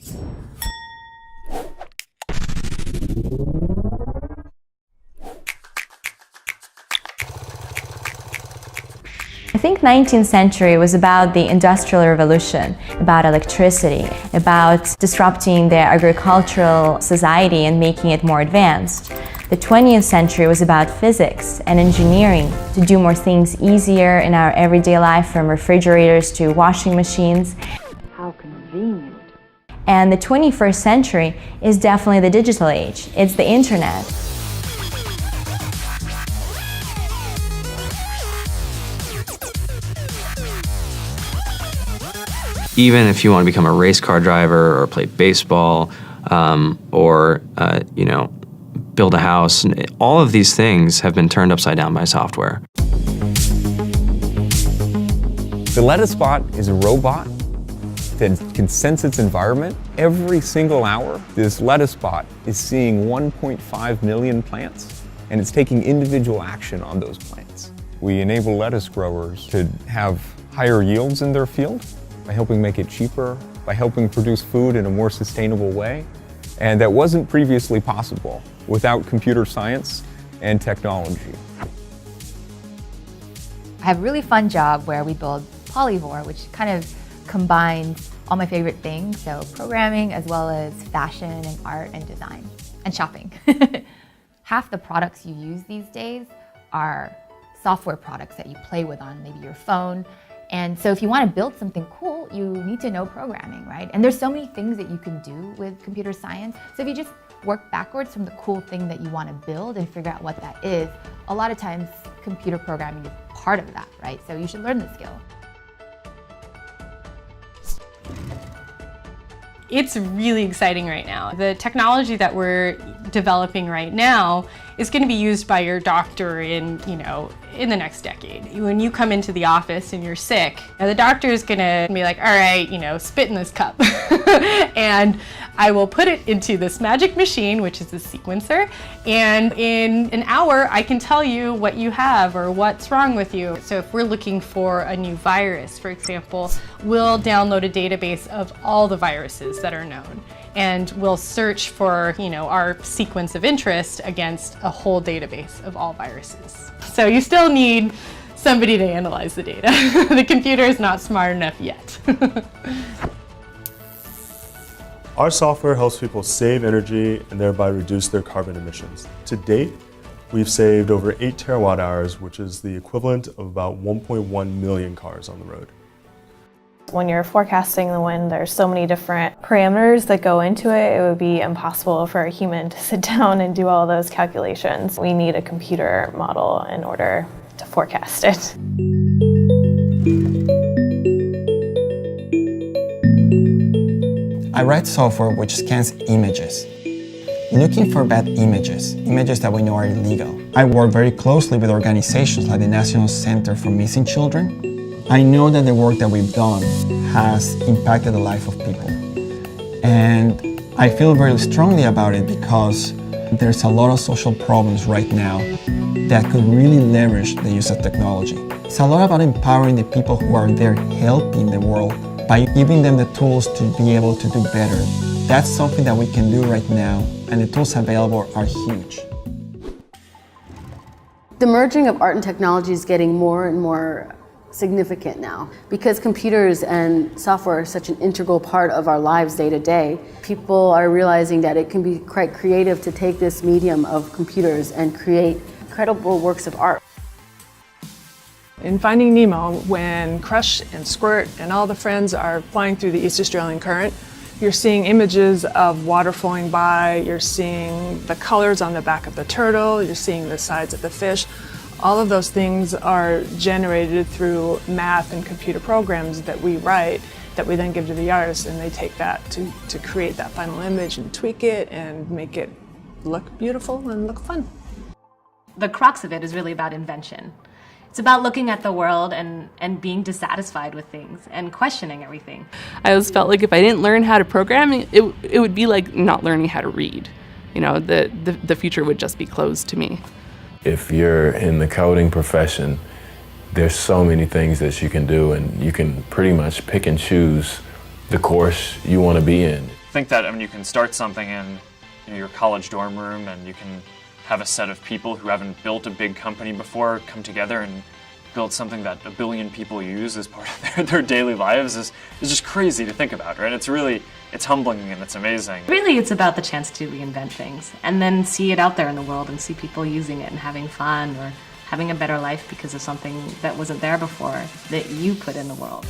I think 19th century was about the Industrial Revolution, about electricity, about disrupting the agricultural society and making it more advanced. The 20th century was about physics and engineering to do more things easier in our everyday life, from refrigerators to washing machines. How convenient. And the 21st century is definitely the digital age. It's the internet. Even if you want to become a race car driver or play baseball or build a house, all of these things have been turned upside down by software. The lettuce bot is a robot that can sense its environment. Every single hour, this lettuce bot is seeing 1.5 million plants, and it's taking individual action on those plants. We enable lettuce growers to have higher yields in their field by helping make it cheaper, by helping produce food in a more sustainable way. And that wasn't previously possible without computer science and technology. I have a really fun job where we build Polyvore, which kind of combines all my favorite things, so programming as well as fashion and art and design and shopping. Half the products you use these days are software products that you play with on maybe your phone. And so if you want to build something cool, you need to know programming, right? And there's so many things that you can do with computer science. So if you just work backwards from the cool thing that you want to build and figure out what that is, a lot of times computer programming is part of that, right? So you should learn the skill. It's really exciting right now. The technology that we're developing right now is going to be used by your doctor in the next decade. When you come into the office and you're sick, the doctor is going to be like, all right, spit in this cup. And I will put it into this magic machine, which is a sequencer. And in an hour, I can tell you what you have or what's wrong with you. So if we're looking for a new virus, for example, we'll download a database of all the viruses that are known. And we'll search for, our sequence of interest against a whole database of all viruses. So you still need somebody to analyze the data. The computer is not smart enough yet. Our software helps people save energy and thereby reduce their carbon emissions. To date, we've saved over 8 terawatt hours, which is the equivalent of about 1.1 million cars on the road. When you're forecasting the wind, there's so many different parameters that go into it. It would be impossible for a human to sit down and do all those calculations. We need a computer model in order to forecast it. I write software which scans images, looking for bad images that we know are illegal. I work very closely with organizations like the National Center for Missing Children. I know that the work that we've done has impacted the life of people. And I feel very strongly about it because there's a lot of social problems right now that could really leverage the use of technology. It's a lot about empowering the people who are there helping the world by giving them the tools to be able to do better. That's something that we can do right now, and the tools available are huge. The merging of art and technology is getting more and more significant now because computers and software are such an integral part of our lives day to day. People are realizing that it can be quite creative to take this medium of computers and create incredible works of art. In Finding Nemo, when Crush and Squirt and all the friends are flying through the East Australian Current, you're seeing images of water flowing by, you're seeing the colors on the back of the turtle, you're seeing the sides of the fish. All of those things are generated through math and computer programs that we write that we then give to the artists, and they take that to create that final image and tweak it and make it look beautiful and look fun. The crux of it is really about invention. It's about looking at the world and being dissatisfied with things and questioning everything. I always felt like if I didn't learn how to program, it would be like not learning how to read. The future would just be closed to me. If you're in the coding profession, there's so many things that you can do, and you can pretty much pick and choose the course you want to be in. think that you can start something in your college dorm room, and you can have a set of people who haven't built a big company before come together and build something that 1 billion people use as part of their daily lives is just crazy to think about, right? It's humbling and it's amazing. Really, it's about the chance to reinvent things and then see it out there in the world and see people using it and having fun or having a better life because of something that wasn't there before that you put in the world.